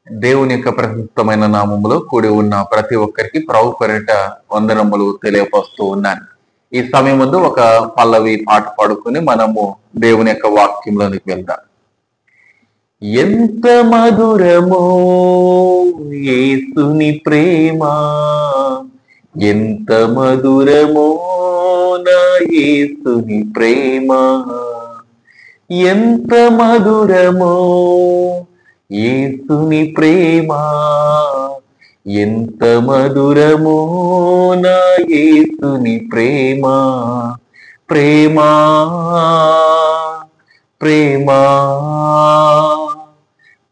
దేవుని యొక్క ప్రశస్తమైన నామములో కూడి ఉన్న ప్రతి ఒక్కరికి ప్రభు పేరిట వందనములు తెలియపరుస్తూ ఉన్నాను. ఈ సమయం ముందు ఒక పల్లవి పాట పాడుకుని మనము దేవుని యొక్క వాక్యంలోనికి వెళ్దాం. ఎంత మధురమో యేసుని ప్రేమ, ఎంత మధురమో నా యేసుని ప్రేమ, ఎంత మధురమో యేసుని ప్రేమ, ఎంత మధురమో నా యేసుని ప్రేమ. ప్రేమ ప్రేమ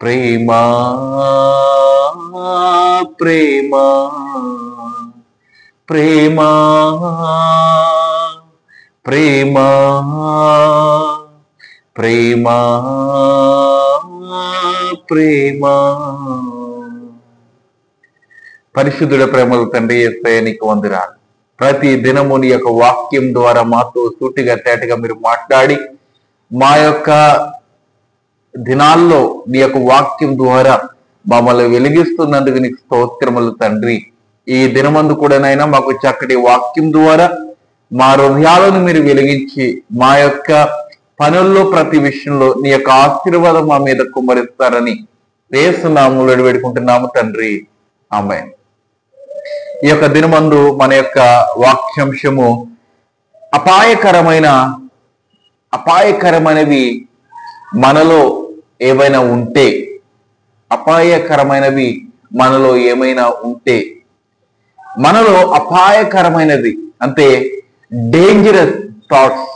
ప్రేమ ప్రేమ ప్రేమ ప్రేమ ప్రేమ ప్రేమ. పరిశుద్ధుడ ప్రేమల తండ్రి యేసయ్య నీకు వందనాలు. ప్రతి దినము నీ యొక్క వాక్యం ద్వారా మాతో సూటిగా తేటగా మీరు మాట్లాడి మా యొక్క దినాల్లో నీ యొక్క వాక్యం ద్వారా మమ్మల్ని వెలిగిస్తున్నందుకు నీకు స్తోత్రములు తండ్రి. ఈ దినమందు కూడానైనా మాకు చక్కటి వాక్యం ద్వారా మా హృదయాలను మీరు వెలిగించి మా యొక్క పనుల్లో ప్రతి విషయంలో నీ యొక్క ఆశీర్వాదం మా మీద కుమ్మరిస్తారని యేసు నామములో వేడుకుంటున్నాము తండ్రి, ఆమేన్. ఈ యొక్క దినమందు మన యొక్క వాక్యాంశము అపాయకరమైనవి మనలో ఏమైనా ఉంటే, అపాయకరమైనవి మనలో ఏమైనా ఉంటే, మనలో అపాయకరమైనది అంటే డేంజరస్ థాట్స్,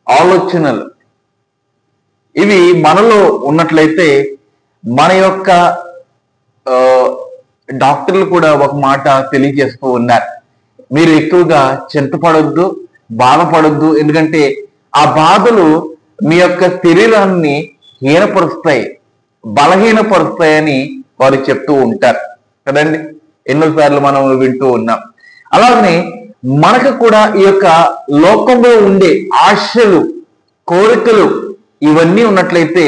ఆలోచనలు ఇవి మనలో ఉన్నట్లయితే మన యొక్క డాక్టర్లు కూడా ఒక మాట తెలియజేస్తూ ఉన్నారు, మీరు ఎక్కువగా చింతపడొద్దు, బాధపడొద్దు, ఎందుకంటే ఆ బాధలు మీ యొక్క శరీరాన్ని హీనపరుస్తాయి, బలహీనపరుస్తాయని వారు చెప్తూ ఉంటారు కదండి. ఎన్నోసార్లు మనం వింటూ ఉన్నాం. అలాగనే మనకు కూడా ఈ యొక్క లోకంలో ఉండే ఆశలు, కోరికలు ఇవన్నీ ఉన్నట్లయితే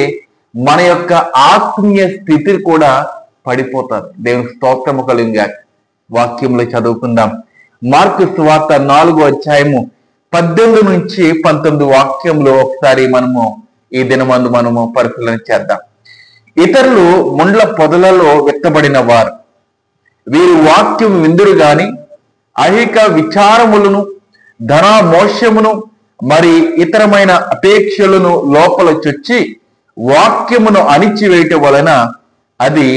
మన యొక్క ఆత్మీయ స్థితి కూడా పడిపోతారు. దేవునికి స్తోత్రము కలుగుగాక. వాక్యంలో చదువుకుందాం. మార్కు సువార్త 4వ అధ్యాయము 18 నుంచి 19 వాక్యంలో ఒకసారి మనము ఈ దినమందు మనము పరిశీలన చేద్దాం. ఇతరులు ముండ్ల పొదలలో విత్తబడిన వారు, వీరు వాక్యం విందురు గాని ఐహిక విచారములను, ధనామోషమును, మరి ఇతరమైన అపేక్షలను లోపల చొచ్చి వాక్యమును అణిచివేయటం వలన అది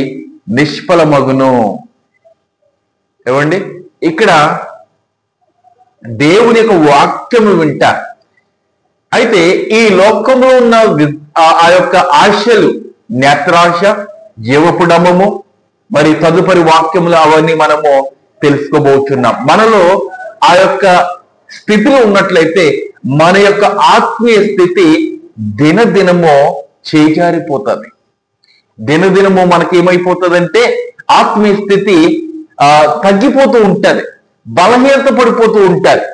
నిష్ఫలమగును. ఏమండి, ఇక్కడ దేవుని యొక్క వాక్యము వింటారు. అయితే ఈ లోకంలో ఉన్న ఆ యొక్క ఆశలు, నేత్రాశ, జీవపుడమము, మరి తదుపరి వాక్యములు అవన్నీ మనము తెలుసుకోబోతున్నాం. మనలో ఆ యొక్క స్థితిలో ఉన్నట్లయితే మన యొక్క ఆత్మీయ స్థితి దినదినము చేజారిపోతుంది. దినదినము మనకి ఏమైపోతుందంటే ఆత్మీయ స్థితి తగ్గిపోతూ ఉంటది, బలహీనత పడిపోతూ ఉంటది.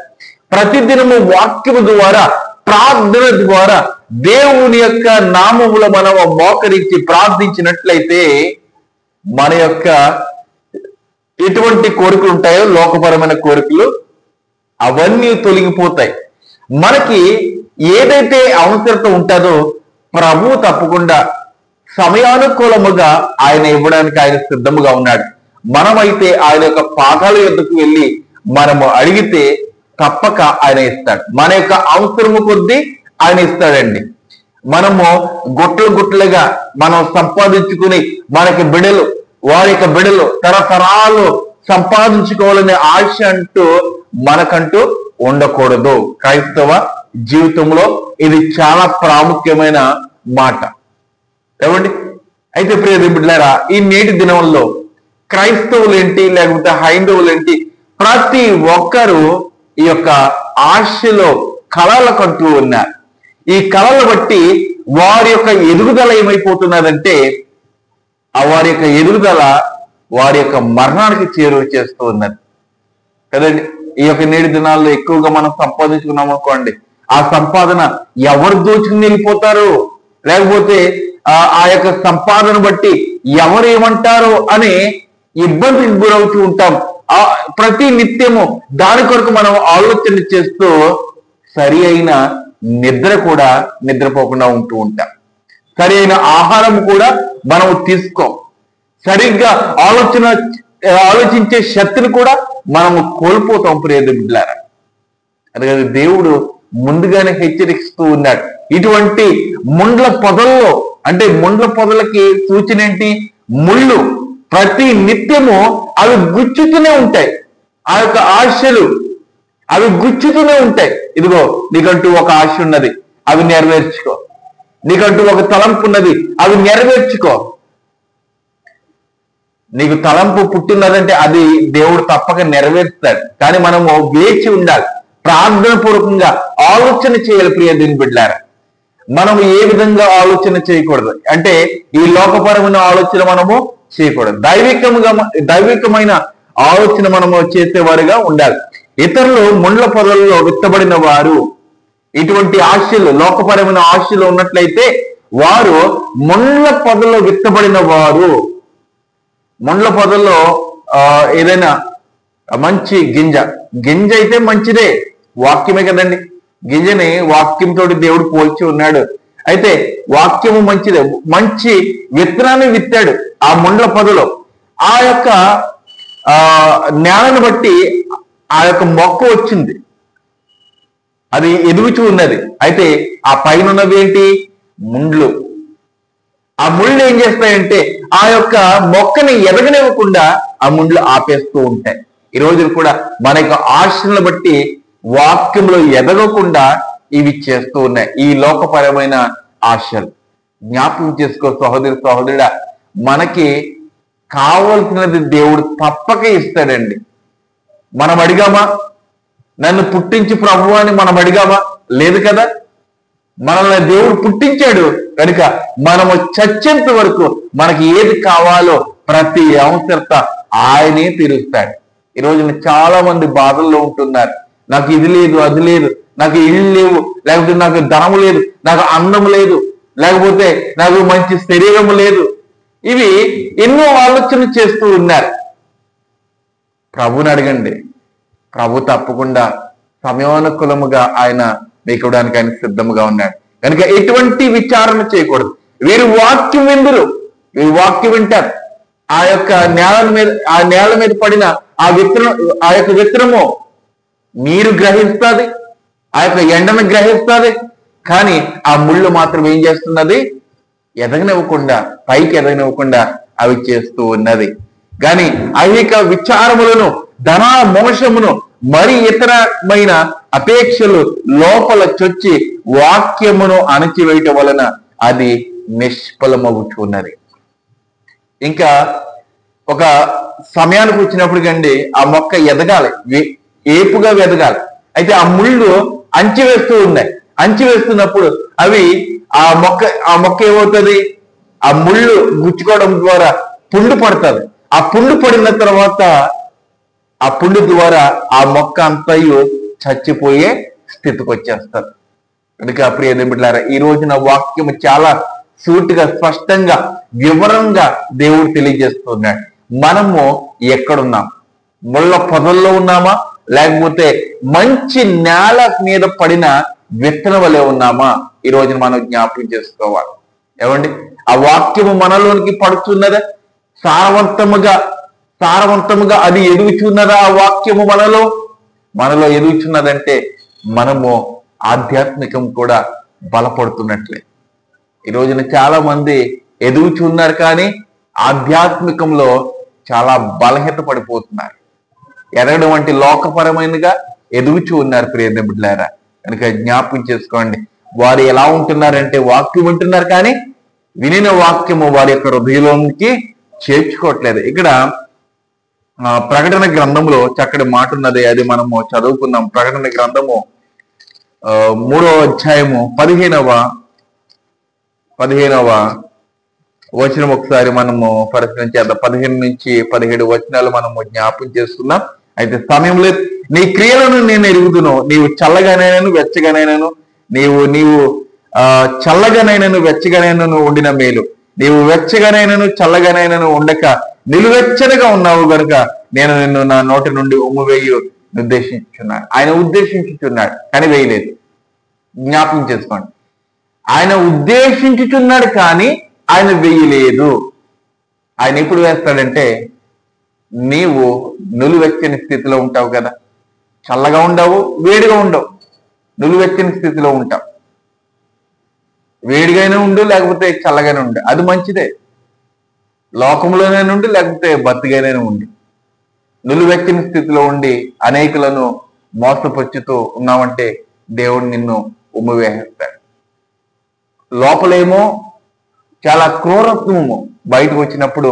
ప్రతిదినము వాక్యము ద్వారా, ప్రార్థన ద్వారా దేవుని యొక్క నామములో మనం మోకరించి ప్రార్థించినట్లయితే మన యొక్క ఎటువంటి కోరికలు ఉంటాయో, లోకపరమైన కోరికలు అవన్నీ తొలగిపోతాయి. మనకి ఏదైతే అవసరత ఉంటుందో ప్రభు తప్పకుండా సమయానుకూలముగా ఆయన ఇవ్వడానికి ఆయన సిద్ధముగా ఉన్నాడు. మనమైతే ఆయన యొక్క పాదాల యొద్దకు వెళ్ళి మనము అడిగితే తప్పక ఆయన ఇస్తాడు. మన యొక్క అవసరము కొద్దీ ఆయన ఇస్తాడండి. మనము గుట్టలుగా మనం సంపాదించుకుని మనకి బిడలు, వారి యొక్క బిడలు తరతరాలు సంపాదించుకోవాలనే ఆశ అంటూ మనకంటూ ఉండకూడదు. క్రైస్తవ జీవితంలో ఇది చాలా ప్రాముఖ్యమైన మాట. ఏమండి, అయితే ప్రియ బిడ్డలారా, ఈ నేటి దినంలో క్రైస్తవులేంటి లేకపోతే హైందవులేంటి ప్రతి ఒక్కరూ ఈ యొక్క ఆశలో కళలు కంటూ ఉన్నారు. ఈ కళలు బట్టి వారి యొక్క ఎదుగుదల ఏమైపోతున్నదంటే వారి యొక్క ఎదుగుదల వారి యొక్క మరణానికి చేరువ చేస్తూ ఉన్నది కదండి. ఈ యొక్క నేటి దినాల్లో ఎక్కువగా మనం సంపాదించుకున్నాం అనుకోండి, ఆ సంపాదన ఎవరు దోచుకుని వెళ్ళిపోతారు, లేకపోతే ఆ యొక్క సంపాదన బట్టి ఎవరు ఏమంటారో అనే ఇబ్బందికి గురవుతూ ఉంటాం. ప్రతి నిత్యము దాని కొరకు మనం ఆలోచన చేస్తూ సరి అయిన నిద్ర కూడా నిద్రపోకుండా ఉంటూ ఉంటాం. సరి అయిన ఆహారం కూడా మనం తీసుకోం. సరిగ్గా ఆలోచించే శక్తిని కూడా మనము కోల్పోతాం ప్రియమిత్రులారా. అందుకని దేవుడు ముందుగానే హెచ్చరిస్తూ ఉన్నాడు. ఇటువంటి ముండ్ల పొదల్లో, అంటే ముండ్ల పొదలకి సూచన ఏంటి? ముళ్ళు ప్రతి నిత్యము అవి గుచ్చుతూనే ఉంటాయి. ఆ యొక్క ఆశలు అవి గుచ్చుతూనే ఉంటాయి. ఇదిగో నీకంటూ ఒక ఆశ ఉన్నది, అవి నెరవేర్చుకో. నీకంటూ ఒక తలంపు ఉన్నది, అవి నెరవేర్చుకో. నీకు తలంపు పుట్టినదంటే అది దేవుడు తప్పక నెరవేరుస్తాడు. కానీ మనము వేచి ఉండాలి, ప్రార్థన పూర్వకంగా ఆలోచన చేయాలి. ప్రియ దేవుని బిడ్డలారా, మనము ఏ విధంగా ఆలోచన చేయకూడదు అంటే ఈ లోకపరమైన ఆలోచన మనము చేయకూడదు. దైవికమైన ఆలోచన మనము చేసేవారుగా ఉండాలి. ఇతరులు ముండ్ల పొదల్లో విత్తబడిన వారు ఇటువంటి ఆశలు, లోకపరమైన ఆశలు ఉన్నట్లయితే వారు ముండ్ల పొదల్లో విత్తబడిన వారు. ముండ్ల పొదల్లో ఏదైనా మంచి గింజ అయితే మంచిదే, వాక్యమే కదండి. గింజని వాక్యంతో దేవుడు పోల్చి ఉన్నాడు. అయితే వాక్యము మంచిదే, మంచి విత్తనాన్ని విత్తాడు ఆ ముండ్ల పొదలో. ఆ యొక్క నేలను బట్టి ఆ యొక్క మొక్క వచ్చింది, అది ఎదుగుచూ ఉన్నది. అయితే ఆ పైన ఉన్నవి ఏంటి? ముండ్లు. ఆ ముళ్ళు ఏం చేస్తాయంటే ఆ యొక్క మొక్కని ఎదగనివ్వకుండా ఆ ముండ్లు ఆపేస్తూ ఉంటాయి. ఈ రోజులు కూడా మన యొక్క ఆశలను బట్టి వాక్యంలో ఎదగకుండా ఇవి చేస్తూ ఉన్నాయి, ఈ లోకపరమైన ఆశలు. జ్ఞాపకం చేసుకో సహోదరుడా, మనకి కావలసినది దేవుడు తప్పక ఇస్తాడండి. మనం అడిగామా? నన్ను పుట్టించి ప్రభువా అని మనం అడిగామా? లేదు కదా. మనల్ని దేవుడు పుట్టించాడు కనుక మనము చచ్చేంత వరకు మనకి ఏది కావాలో ప్రతి అవసరత ఆయనే తీరుస్తాడు. ఈ రోజున చాలా మంది బాధల్లో ఉంటున్నారు. నాకు ఇది లేదు, అది లేదు, నాకు ఇల్లు లేవు, లేకపోతే నాకు ధనము లేదు, నాకు అందము లేదు, లేకపోతే నాకు మంచి శరీరము లేదు. ఇవి ఎన్నో ఆలోచన చేస్తూ ఉన్నారు. ప్రభుని అడగండి, ప్రభు తప్పకుండా సమయానుకూలముగా ఆయన మీకు ఇవ్వడానికి ఆయన సిద్ధముగా ఉన్నాడు. కనుక ఎటువంటి విచారణ చేయకూడదు. వీరు వాక్యం విందురు, వీరు వాక్యం వింటారు. ఆ యొక్క నేల మీద పడిన ఆ యొక్క విత్తనము నీరు గ్రహిస్తుంది, ఆ యొక్క ఎండను గ్రహిస్తుంది. కానీ ఆ ముళ్ళు మాత్రం ఏం చేస్తున్నది? ఎదగనివ్వకుండా, పైకి ఎదగనివ్వకుండా అవి చేస్తూ ఉన్నది. కానీ ఐహిక విచారములను, ధన మోసమును, మరి ఇతరమైన అపేక్షలు లోపల చొచ్చి వాక్యమును అణచివేయటం వలన అది నిష్ఫలమవుతున్నది. ఇంకా ఒక సమయానికి వచ్చినప్పుడు కండి ఆ మొక్క ఎదగాలి, ఏపుగా ఎదగాలి. అయితే ఆ ముళ్ళు అంచివేస్తూ ఉన్నాయి. అంచివేస్తున్నప్పుడు అవి ఆ మొక్క ఏమవుతుంది? ఆ ముళ్ళు గుచ్చుకోవడం ద్వారా పుండు పడుతుంది. ఆ పుండు పడిన తర్వాత ఆ పుండు ద్వారా ఆ మొక్క అంతయు చచ్చిపోయే స్థితికి వచ్చేస్తారు. కనుక ప్రియ బిడ్డలారా, ఈ రోజున వాక్యము చాలా సూటిగా, స్పష్టంగా, వివరంగా దేవుడు తెలియజేస్తున్నాడు. మనము ఎక్కడున్నాం? ముళ్ళ పొదల్లో ఉన్నామా, లేకపోతే మంచి నేల మీద పడిన విత్తనం వలె ఉన్నామా? ఈ రోజున మనం జ్ఞాపకం చేసుకోవాలి. ఏమండి, ఆ వాక్యము మనలోనికి పడుతున్నదా? సారవంతముగా అది ఎదుగుచున్నదా? ఆ వాక్యము మనలో ఎదుగుచున్నదంటే మనము ఆధ్యాత్మికం కూడా బలపడుతున్నట్లే. ఈ రోజున చాలా మంది ఎదుగుచున్నారు, కానీ ఆధ్యాత్మికంలో చాలా బలహీత పడిపోతున్నారు. ఎదగడం అంటే లోకపరమైనగా ఎదుగుచూ ఉన్నారు ప్రియ బిడ్డలారా. కనుక జ్ఞాపకం చేసుకోండి, వారు ఎలా ఉంటున్నారంటే వాక్యం వింటున్నారు, కానీ వినిన వాక్యము వారి యొక్క హృదయంలోనికి చేర్చుకోవట్లేదు. ఇక్కడ ప్రకటన గ్రంథంలో చక్కటి మాట ఉన్నది, అది మనము చదువుకుందాం. ప్రకటన గ్రంథము 3వ అధ్యాయము 15వ వచనం ఒకసారి మనము పరిశీలించేద్దాం. 15 నుంచి 17 వచనాలు మనము జ్ఞాపకం చేస్తున్నాం. అయితే సమయం లేదు. నీ క్రియలను నేను ఎరుగుదును, నీవు చల్లగానైనాను వెచ్చగానైనాను, నీవు చల్లగానైనను వెచ్చగానైనను ఉండిన మేలు. నీవు వెచ్చగానైనను చల్లగానైనను ఉండక నిలువెచ్చనగా ఉన్నావు గనుక నేను నిన్ను నా నోటి నుండి ఉమ్మివేయు ఉద్దేశించున్నాడు. ఆయన ఉద్దేశించుచున్నాడు కానీ వేయలేదు. జ్ఞాపకం చేసుకోండి, ఆయన ఉద్దేశించుచున్నాడు కానీ ఆయన వేయలేదు. ఆయన ఎప్పుడు వేస్తాడంటే, నీవు నిలువెచ్చని స్థితిలో ఉంటావు కదా, చల్లగా ఉండవు, వేడిగా ఉండవు, నిలువెచ్చని స్థితిలో ఉంటావు. వేడిగానే ఉండు, లేకపోతే చల్లగానే ఉండు, అది మంచిదే. లోకంలోనే ఉండి, లేకపోతే బతిగానే ఉండి, నిలువెచ్చని స్థితిలో ఉండి అనేకులను మోసపరుచుతూ ఉన్నావంటే దేవుడు నిన్ను ఉమ్మివేస్తాడు. లోపలేమో చాలా క్రూరత్వము, బయటకు వచ్చినప్పుడు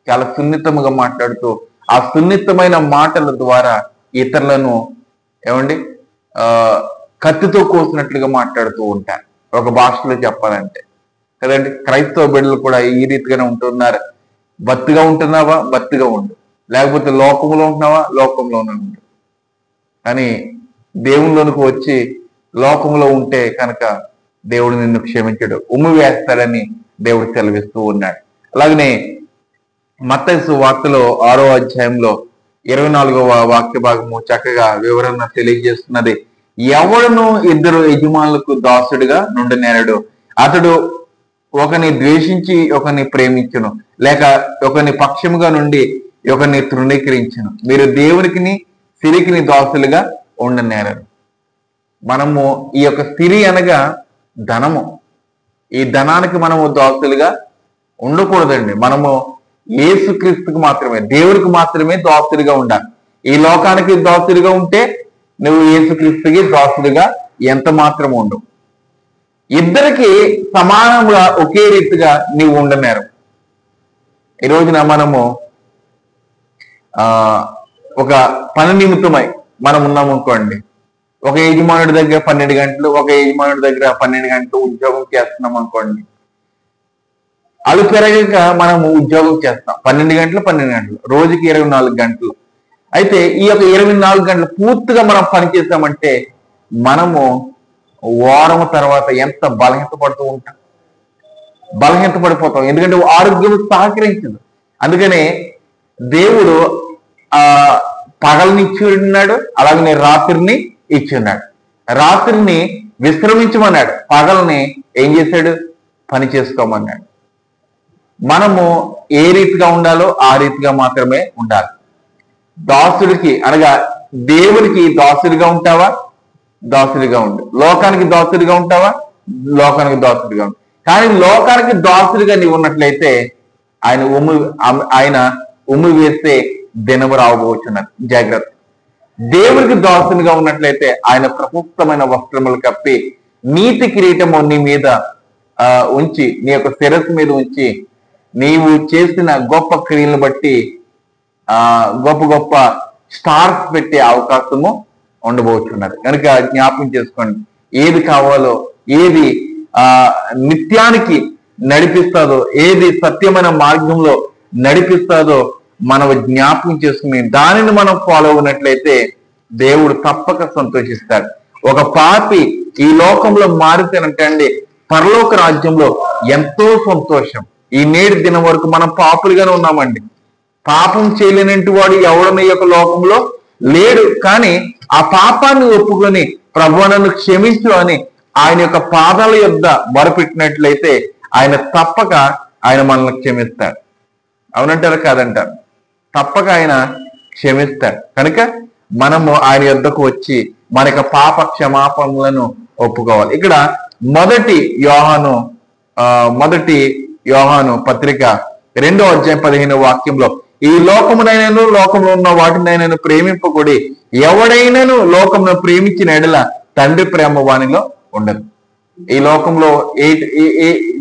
చాలా సున్నితముగా మాట్లాడుతూ ఆ సున్నితమైన మాటల ద్వారా ఇతరులను కత్తితో కోసినట్లుగా మాట్లాడుతూ ఉంటారు. ఒక భాషలో చెప్పాలంటే కదండి. క్రైస్తవ బిడ్డలు కూడా ఈ రీతిగానే ఉంటున్నారు. బత్తిగా ఉంటున్నావా, బత్తిగా ఉండు, లేకపోతే లోకంలో ఉంటున్నావా, లోకంలోనే ఉండు. కానీ దేవునిలోనికి వచ్చి లోకంలో ఉంటే కనుక దేవుడు నిన్ను క్షమించడు, ఉమ్మి వేస్తాడని దేవుడు సెలవిస్తూ ఉన్నాడు. అలాగనే మత్తయి సువార్తలో 6వ అధ్యాయంలో 24వ వాక్య భాగము చక్కగా వివరణ తెలియజేస్తున్నది. ఎవడును ఇద్దరు యజమానులకు దాసుడిగా నుండనేరడు. అతడు ఒకరిని ద్వేషించి ఒకరిని ప్రేమించును, లేక ఒకరిని పక్షముగా నుండి ఒకరిని తృణీకరించును. మీరు దేవునికి సిరికి దాసులుగా ఉండనేరరు. మనము ఈ యొక్క సిరి అనగా ధనము, ఈ ధనానికి మనము దాసులుగా ఉండకూడదండి. మనము యేసుక్రీస్తుకు మాత్రమే, దేవుడికి మాత్రమే దాసులుగా ఉండాలి. ఈ లోకానికి దాసులుగా ఉంటే నువ్వు యేసుక్రీస్తుకి దాసులుగా ఎంత మాత్రం ఉండవు. ఇద్దరికి సమానంగా ఒకే రీతిగా నీవు ఉండనేరు. ఈ రోజున మనము ఒక పని నిమిత్తమై మనం ఉన్నాము అనుకోండి, ఒక యజమానుడి దగ్గర 12 గంటలు, ఒక యజమానుడి దగ్గర 12 గంటలు ఉద్యోగం చేస్తున్నాం అనుకోండి. అలు పెరగక మనము ఉద్యోగం చేస్తాం 12 గంటలు, రోజుకి 24 గంటలు. అయితే ఈ యొక్క 24 గంటలు పూర్తిగా మనం పని చేస్తామంటే మనము వారం తర్వాత ఎంత బలహీనపడిపోతాం. ఎందుకంటే ఆరోగ్యం సహకరించదు. అందుకనే దేవుడు పగలని ఇచ్చి ఉన్నాడు, అలాగనే రాత్రిని ఇచ్చి ఉన్నాడు. రాత్రిని విశ్రమించమన్నాడు, పగలని ఏం చేశాడు, పని చేసుకోమన్నాడు. మనము ఏ రీతిగా ఉండాలో ఆ రీతిగా మాత్రమే ఉండాలి. దాసుడికి అనగా దేవుడికి దాసుడిగా ఉంటావా, దాసుడిగా ఉండు. లోకానికి దాసుడిగా ఉంటావా, లోకానికి దాసుడిగా ఉండు. కానీ లోకానికి దాసుడిగా నీవు ఉన్నట్లయితే ఆయన ఉమ్మి వేస్తే దినము రాబోచున్నది, జాగ్రత్త. దేవుడికి దాసునిగా ఉన్నట్లయితే ఆయన ప్రశస్తమైన వస్త్రములు కప్పి నీతి కిరీటము నీ మీద ఉంచి, నీ యొక్క శిరస్సు మీద ఉంచి, నీవు చేసిన గొప్ప క్రియలను బట్టి గొప్ప గొప్ప స్టార్స్ పెట్టే అవకాశము ఉండబోతున్నది. కనుక జ్ఞాపకం చేసుకోండి, ఏది కావాలో, ఏది నిత్యానికి నడిపిస్తాదో, ఏది సత్యమైన మార్గంలో నడిపిస్తాదో మనం జ్ఞాపకం చేసుకుని దానిని మనం ఫాలో అయినట్లయితే దేవుడు తప్పక సంతోషిస్తాడు. ఒక పాపి ఈ లోకంలో మారితేనంటే పరలోక రాజ్యంలో ఎంతో సంతోషం. ఈ నేటి దినం వరకు మనం పాపులుగానే ఉన్నామండి. పాపం చేయలేనంటి వాడు ఎవడని యొక్క లోకంలో లేడు. కానీ ఆ పాపాన్ని ఒప్పుకొని ప్రభువా నన్ను క్షమించు అని ఆయన యొక్క పాదాల యొద్ద మొరపెట్టినట్లయితే ఆయన తప్పక ఆయన మనల్ని క్షమిస్తాడు. అవునంటారు కాదంటారు? తప్పక ఆయన క్షమిస్తాడు. కనుక మనము ఆయన యొద్దకు వచ్చి మన యొక్క పాప క్షమాపణలను ఒప్పుకోవాలి. ఇక్కడ మొదటి యోహాను పత్రిక 2వ అధ్యాయం 15వ వాక్యంలో, ఈ లోకమునైనను లోకంలో ఉన్న వాటినైనను ప్రేమింపకూడి, ఎవడైనాను లోకమును ప్రేమించిన ఎడల తండ్రి ప్రేమ వానిలో ఉండదు. ఈ లోకంలో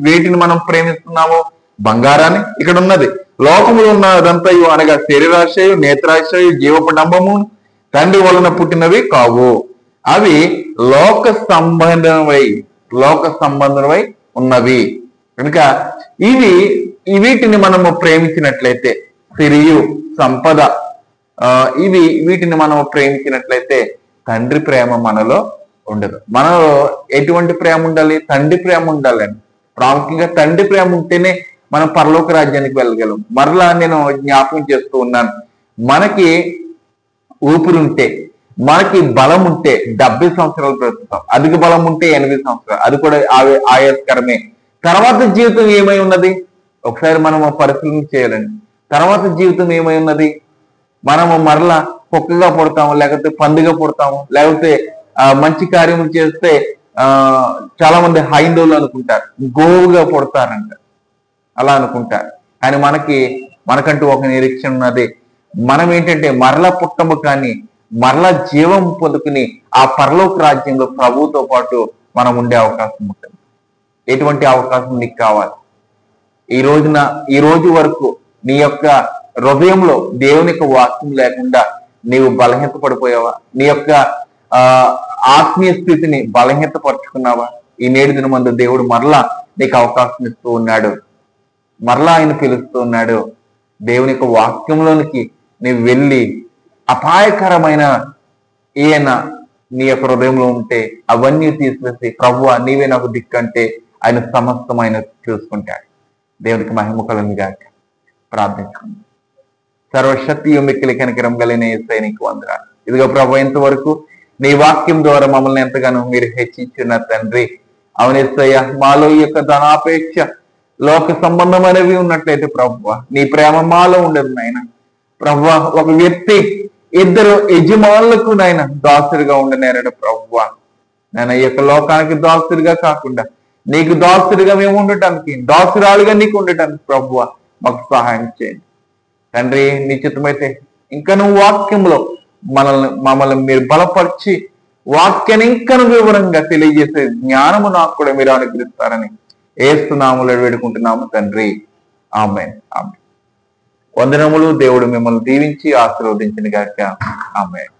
వేటిని మనం ప్రేమిస్తున్నాము? బంగారాన్ని. ఇక్కడ ఉన్నది లోకములో ఉన్నదంతయు అనగా శరీరాశయు, నేత్రాశయు, జీవపడంబము తండ్రి వలన పుట్టినవి కావు. అవి లోక సంబంధమై ఉన్నవి. కనుక వీటిని మనము ప్రేమించినట్లయితే, సిరియు, సంపద, వీటిని మనము ప్రేమించినట్లయితే తండ్రి ప్రేమ మనలో ఉండదు. మనలో ఎటువంటి ప్రేమ ఉండాలి? తండ్రి ప్రేమ ఉండాలండి. ప్రాముఖ్యంగా తండ్రి ప్రేమ ఉంటేనే మనం పరలోక రాజ్యానికి వెళ్ళగలం. మరలా నేను జ్ఞాపకం చేస్తూ ఉన్నాను, మనకి ఊపిరి ఉంటే, మనకి బలం ఉంటే 70 సంవత్సరాలు బ్రతుకుతాం. అధిక బలం ఉంటే 80 సంవత్సరాలు, అది కూడా ఆయాస్కరమే. తర్వాత జీవితం ఏమై ఉన్నది? ఒకసారి మనం పరిశీలన చేయాలండి. తర్వాత జీవితం ఏమై ఉన్నది? మనము మరలా కుక్కగా పుడతాము, లేకపోతే పందిగా పుడతాము, లేకపోతే మంచి కార్యములు చేస్తే చాలా మంది హైందవులు అనుకుంటారు, గోవుగా పుడతారంట, అలా అనుకుంటారు. కానీ మనకంటూ ఒక నిరీక్షణ ఉన్నది. మనం ఏంటంటే మరలా పుట్టము, కానీ మరలా జీవం పొందుకుని ఆ పరలోక రాజ్యంలో ప్రభువుతో పాటు మనం ఉండే అవకాశం ఉంటుంది. ఎటువంటి అవకాశం నీకు కావాలి? ఈ రోజు వరకు నీ యొక్క హృదయంలో దేవుని యొక్క వాక్యం లేకుండా నీవు బలహీనత పడిపోయావా? నీ యొక్క ఆత్మీయ స్థితిని బలహీనతపరుచుకున్నావా? ఈ నేటి దినమందు దేవుడు మరలా నీకు అవకాశం ఇస్తూ ఉన్నాడు. మరలా ఆయన పిలుస్తూ ఉన్నాడు. దేవుని యొక్క వాక్యంలోనికి నీవు వెళ్ళి అపాయకరమైన ఏనా నీ యొక్క హృదయంలో ఉంటే అవన్నీ తీసివేసి ప్రభువా నీవే నాకు దిక్కంటే ఆయన సమస్తం ఆయన చూసుకుంటాడు. దేవునికి మహిమ కలుగును గాక. ప్రార్థించుకుందాం. సర్వశక్తి మిక్కిలి కనికరం కలిగిన యేసయ్య నీకు వందనాలు. ఇదిగో ప్రభు, ఇంతవరకు నీ వాక్యం ద్వారా మమ్మల్ని ఎంతగానో మీరు హెచ్చించిన తండ్రి. అవునేసయ్య, మాలో ఈ యొక్క ధనాపేక్ష లోక సంబంధమైనవి ఉన్నట్లయితే ప్రభువా నీ ప్రేమ మాలో ఉండదు నాయన. ప్రభువా ఒక వ్యక్తి ఇద్దరు యజమానులకు నాయన దాసుడిగా ఉండనేరడు ప్రభువా. నేను ఈ యొక్క లోకానికి దాసుడిగా కాకుండా నీకు దాసుడిగా మేము ఉండటానికి, దాసురాలుగా నీకు ఉండటానికి ప్రభువా మాకు సహాయం చేయండి తండ్రి. నిశ్చితమైతే ఇంకా నువ్వు వాక్యంలో మమ్మల్ని మీరు బలపరిచి వాక్యాన్ని ఇంకను వివరంగా తెలియజేసే జ్ఞానము నాకు కూడా మీరు అనుగ్రహిస్తారని ఏస్తున్నాములు వేడుకుంటున్నాము తండ్రి. ఆమేన్. ఆమేన్. వందనములు. దేవుడు మిమ్మల్ని దీవించి ఆశీర్వదించిన గాక. ఆమేన్.